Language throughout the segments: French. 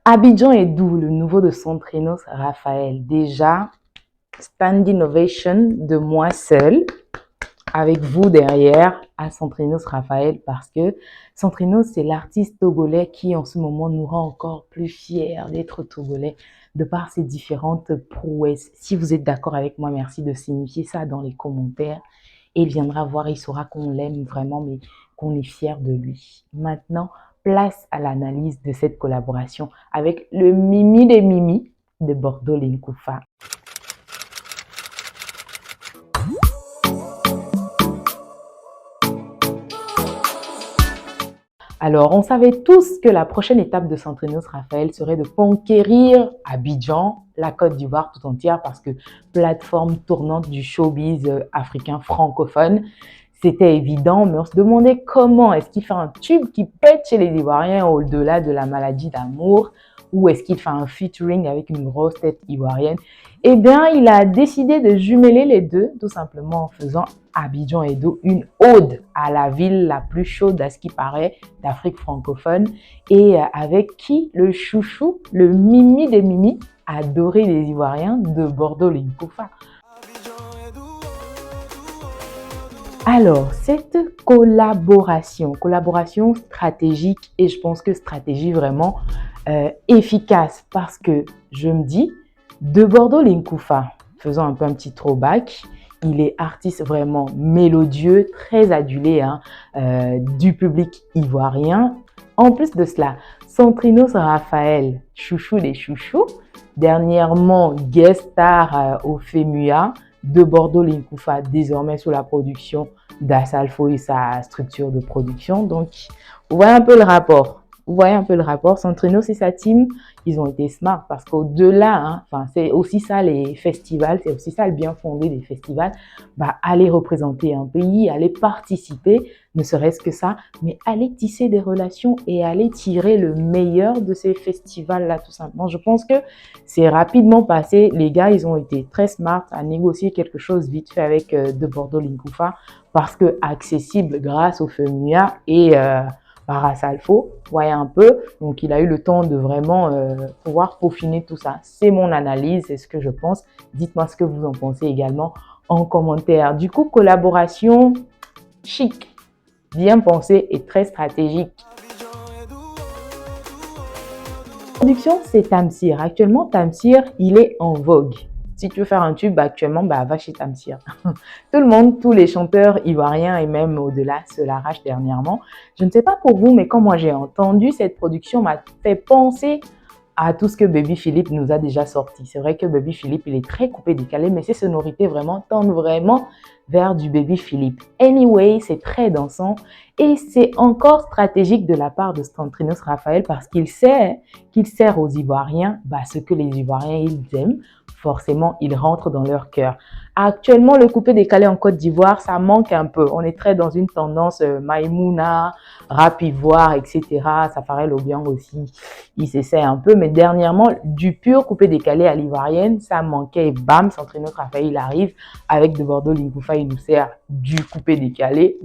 Abidjan est d'où le nouveau de Centrinos Raphaël. Déjà, standing ovation de moi seule, avec vous derrière, à Centrinos Raphaël, parce que Centrinos, c'est l'artiste togolais qui, en ce moment, nous rend encore plus fiers d'être togolais, de par ses différentes prouesses. Si vous êtes d'accord avec moi, merci de signifier ça dans les commentaires. Et il viendra voir, il saura qu'on l'aime vraiment, mais qu'on est fier de lui. Maintenant, place à l'analyse de cette collaboration avec le Mimi des Mimi de Bordeaux Linkoufa. Alors, on savait tous que la prochaine étape de Centrinos Raphaël serait de conquérir Abidjan, la Côte d'Ivoire tout entière, parce que plateforme tournante du showbiz africain francophone, c'était évident, mais on se demandait comment est-ce qu'il fait un tube qui pète chez les Ivoiriens au-delà de la maladie d'amour, ou est-ce qu'il fait un featuring avec une grosse tête ivoirienne? Eh bien, il a décidé de jumeler les deux, tout simplement en faisant Abidjan Edo une ode à la ville la plus chaude à ce qui paraît d'Afrique francophone, et avec qui le chouchou, le Mimi des Mimi, adoré des Ivoiriens de Bordeaux Linkoufa. Alors, cette collaboration stratégique, et je pense que stratégie vraiment efficace, parce que je me dis, de Bordeaux Linkoufa, faisons un peu un petit throwback, il est artiste vraiment mélodieux, très adulé du public ivoirien. En plus de cela, Centrinos Raphaël, chouchou des chouchous, dernièrement guest star au FEMUA de Bordeaux Linkoufa, désormais sous la production d'Assalfo et sa structure de production. Donc, vous voyez un peu le rapport. Vous voyez un peu le rapport. Centrinos et sa team, ils ont été smart parce qu'au-delà, c'est aussi ça les festivals, c'est aussi ça le bien fondé des festivals, aller représenter un pays, aller participer, ne serait-ce que ça, mais aller tisser des relations et aller tirer le meilleur de ces festivals-là, tout simplement. Je pense que c'est rapidement passé. Les gars, ils ont été très smart à négocier quelque chose vite fait avec de Bordeaux Linkoufa parce que accessible grâce au FEMUA et par Assalfo, voyez un peu. Donc, il a eu le temps de vraiment pouvoir peaufiner tout ça. C'est mon analyse, c'est ce que je pense. Dites-moi ce que vous en pensez également en commentaire. Du coup, collaboration chic, bien pensée et très stratégique. Production, c'est Tamsir. Actuellement, Tamsir, il est en vogue. Si tu veux faire un tube actuellement, va chez Tamsir. Tout le monde, tous les chanteurs ivoiriens et même au-delà se l'arrachent dernièrement. Je ne sais pas pour vous, mais quand moi j'ai entendu cette production, m'a fait penser à tout ce que Baby Philippe nous a déjà sorti. C'est vrai que Baby Philippe, il est très coupé, décalé, mais ses sonorités vraiment tendent vraiment vers du Baby Philippe. Anyway, c'est très dansant et c'est encore stratégique de la part de Centrinos Raphaël parce qu'il sait qu'il sert aux Ivoiriens ce que les Ivoiriens ils aiment. Forcément, il rentre dans leur cœur. Actuellement, le coupé décalé en Côte d'Ivoire, ça manque un peu. On est très dans une tendance Maïmouna, rap ivoire, etc. Safarel Obiang aussi, il s'essaie un peu. Mais dernièrement, du pur coupé décalé à l'ivoirienne, ça manquait. Et bam, Centrinos Raphaël, il arrive avec de Bordeaux Linkoufa, il nous sert du coupé décalé.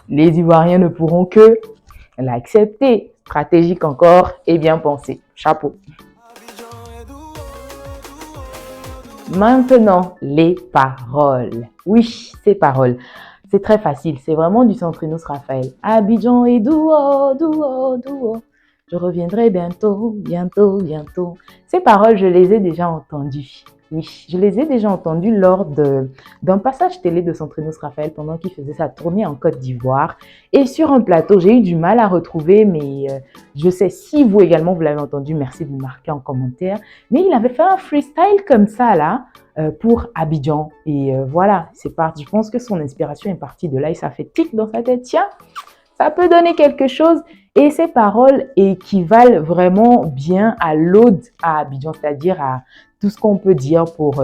Les Ivoiriens ne pourront que l'accepter. Stratégique encore et bien pensé. Chapeau. Maintenant, les paroles. Oui, ces paroles. C'est très facile. C'est vraiment du Centrinos Raphaël. Abidjan et Douo, Douo, Douo. Je reviendrai bientôt, bientôt, bientôt. Ces paroles, je les ai déjà entendues. Oui, je les ai déjà entendues lors d'un passage télé de Centrinos Raphaël pendant qu'il faisait sa tournée en Côte d'Ivoire. Et sur un plateau, j'ai eu du mal à retrouver, mais je sais si vous également, vous l'avez entendu, merci de me marquer en commentaire. Mais il avait fait un freestyle comme ça, là, pour Abidjan. Et voilà, c'est parti. Je pense que son inspiration est partie de là et ça fait tic dans sa tête. Tiens, ça peut donner quelque chose. Et ces paroles équivalent vraiment bien à l'ode à Abidjan, c'est-à-dire à tout ce qu'on peut dire pour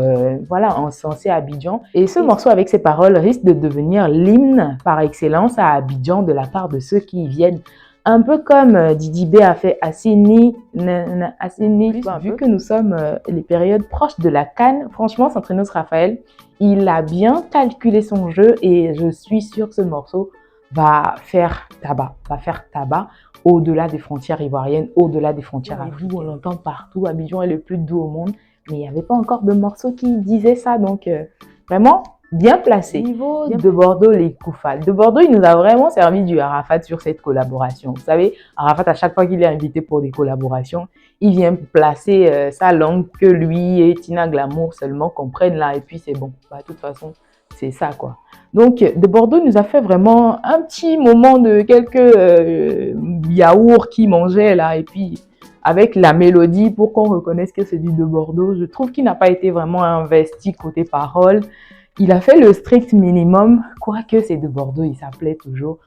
encenser Abidjan. Et ce morceau avec ces paroles risque de devenir l'hymne par excellence à Abidjan de la part de ceux qui y viennent. Un peu comme Didi B a fait Assini, vu que nous sommes les périodes proches de la CAN, franchement, Centrinos Raphaël, il a bien calculé son jeu et je suis sûre que ce morceau va faire tabac au-delà des frontières ivoiriennes, au-delà des frontières africaines. On l'entend partout, Abidjan est le plus doux au monde, mais il n'y avait pas encore de morceau qui disait ça, donc vraiment bien placé. Niveau de Bordeaux, les Koufal. De Bordeaux, il nous a vraiment servi du Arafat sur cette collaboration. Vous savez, Arafat, à chaque fois qu'il est invité pour des collaborations, il vient placer sa langue que lui et Tina Glamour seulement comprennent là, et puis c'est bon. Bah, de toute façon, c'est ça, quoi. Donc, de Bordeaux nous a fait vraiment un petit moment de quelques yaourts qu'il mangeait là, et puis avec la mélodie pour qu'on reconnaisse que c'est du de Bordeaux. Je trouve qu'il n'a pas été vraiment investi côté parole. Il a fait le strict minimum, quoique c'est de Bordeaux, il s'appelait toujours.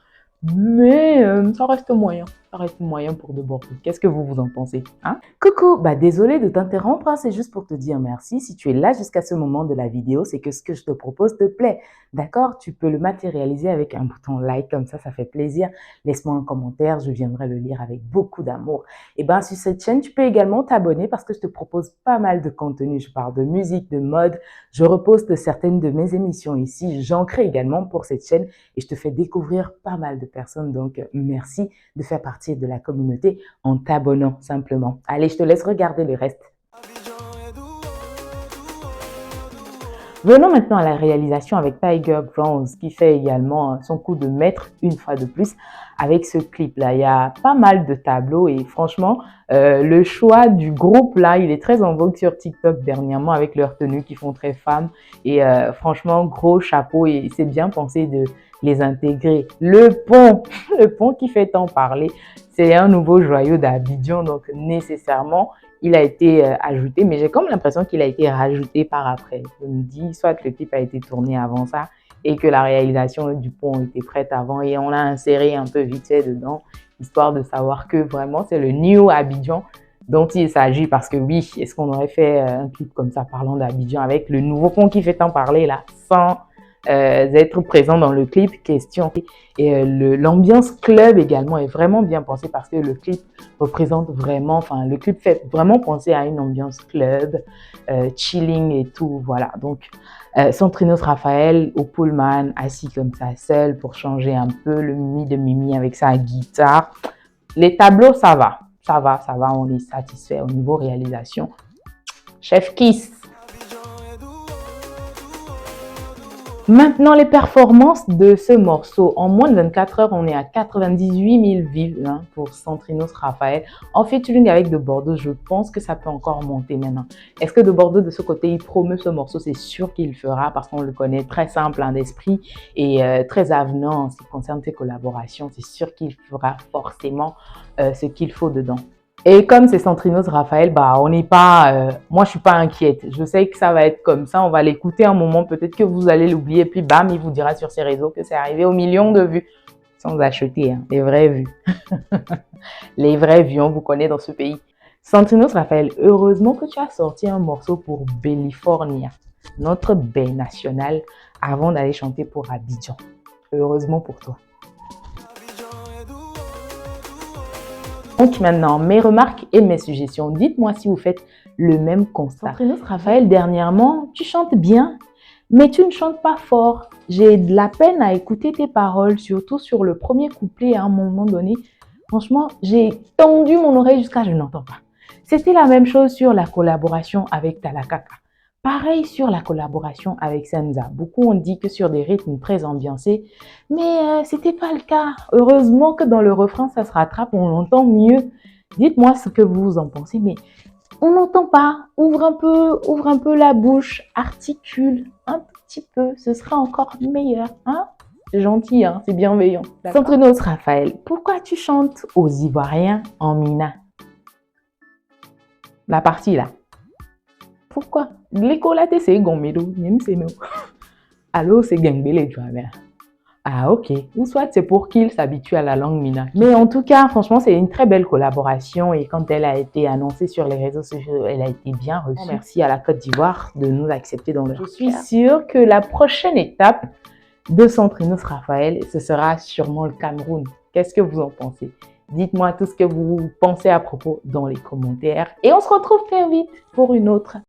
Mais ça reste moyen. Ça reste moyen pour de Bordeaux. Qu'est-ce que vous en pensez, hein? Coucou, désolé de t'interrompre, hein, c'est juste pour te dire merci. Si tu es là jusqu'à ce moment de la vidéo, c'est que ce que je te propose te plaît. D'accord? Tu peux le matérialiser avec un bouton like, comme ça fait plaisir. Laisse-moi un commentaire, je viendrai le lire avec beaucoup d'amour. Et sur cette chaîne, tu peux également t'abonner parce que je te propose pas mal de contenu. Je parle de musique, de mode, je reposte certaines de mes émissions ici. J'en crée également pour cette chaîne et je te fais découvrir pas mal de personnes. Donc, merci de faire partie de la communauté en t'abonnant simplement. Allez, je te laisse regarder le reste. Venons maintenant à la réalisation avec Tiger Bronze qui fait également son coup de maître une fois de plus avec ce clip là. Il y a pas mal de tableaux et franchement le choix du groupe là, il est très en vogue sur TikTok dernièrement avec leurs tenues qui font très femmes et franchement gros chapeau et c'est bien pensé de les intégrer. Le pont qui fait tant parler, c'est un nouveau joyau d'Abidjan donc nécessairement il a été ajouté, mais j'ai comme l'impression qu'il a été rajouté par après. Je me dis, soit que le clip a été tourné avant ça et que la réalisation du pont était prête avant et on l'a inséré un peu vite fait dedans, histoire de savoir que vraiment c'est le New Abidjan dont il s'agit. Parce que oui, est-ce qu'on aurait fait un clip comme ça parlant d'Abidjan avec le nouveau pont qui fait tant parler là, sans être présent dans le clip, question. Et l'ambiance club également est vraiment bien pensée parce que le clip représente vraiment, le clip fait vraiment penser à une ambiance club, chilling et tout, voilà. Donc, Centrinos Raphaël au pullman, assis comme ça, seul pour changer un peu, le Mimi de Mimi avec sa guitare. Les tableaux, ça va, on est satisfait au niveau réalisation. Chef Kiss. Maintenant, les performances de ce morceau. En moins de 24 heures, on est à 98 000 vues pour Centrinos Raphaël. En featuring avec De Bordeaux, je pense que ça peut encore monter maintenant. Est-ce que De Bordeaux, de ce côté, il promeut ce morceau? C'est sûr qu'il le fera parce qu'on le connaît très simple d'esprit et très avenant en ce qui concerne ses collaborations. C'est sûr qu'il fera forcément ce qu'il faut dedans. Et comme c'est Centrinos Raphaël, on n'est pas, moi je suis pas inquiète. Je sais que ça va être comme ça, on va l'écouter un moment, peut-être que vous allez l'oublier, puis bam, il vous dira sur ses réseaux que c'est arrivé aux millions de vues. Sans acheter, les vraies vues. Les vraies vues, on vous connaît dans ce pays. Centrinos Raphaël, heureusement que tu as sorti un morceau pour Bellifornia, notre baie nationale, avant d'aller chanter pour Abidjan. Heureusement pour toi. Donc maintenant, mes remarques et mes suggestions. Dites-moi si vous faites le même constat. Centrinos Raphaël, dernièrement, tu chantes bien, mais tu ne chantes pas fort. J'ai de la peine à écouter tes paroles, surtout sur le premier couplet à un moment donné. Franchement, j'ai tendu mon oreille jusqu'à je n'entends pas. C'était la même chose sur la collaboration avec Talakaka. Pareil sur la collaboration avec Senza. Beaucoup ont dit que sur des rythmes très ambiancés, mais c'était pas le cas. Heureusement que dans le refrain, ça se rattrape, on l'entend mieux. Dites-moi ce que vous en pensez, mais on n'entend pas. Ouvre un peu la bouche, articule un petit peu, ce sera encore meilleur. C'est gentil, c'est bienveillant. Centrinos Raphaël, pourquoi tu chantes aux Ivoiriens en Mina? La partie là. Pourquoi? L'école c'est gomero, alors c'est gangbele, tu vois bien. Ah ok, ou soit c'est pour qu'il s'habitue à la langue mina. Mais en tout cas, franchement, c'est une très belle collaboration et quand elle a été annoncée sur les réseaux sociaux, elle a été bien reçue. Merci à la Côte d'Ivoire de nous accepter dans leur. Je suis sûre que la prochaine étape de Centrinos Raphaël, ce sera sûrement le Cameroun. Qu'est-ce que vous en pensez? Dites-moi tout ce que vous pensez à propos dans les commentaires et on se retrouve très vite pour une autre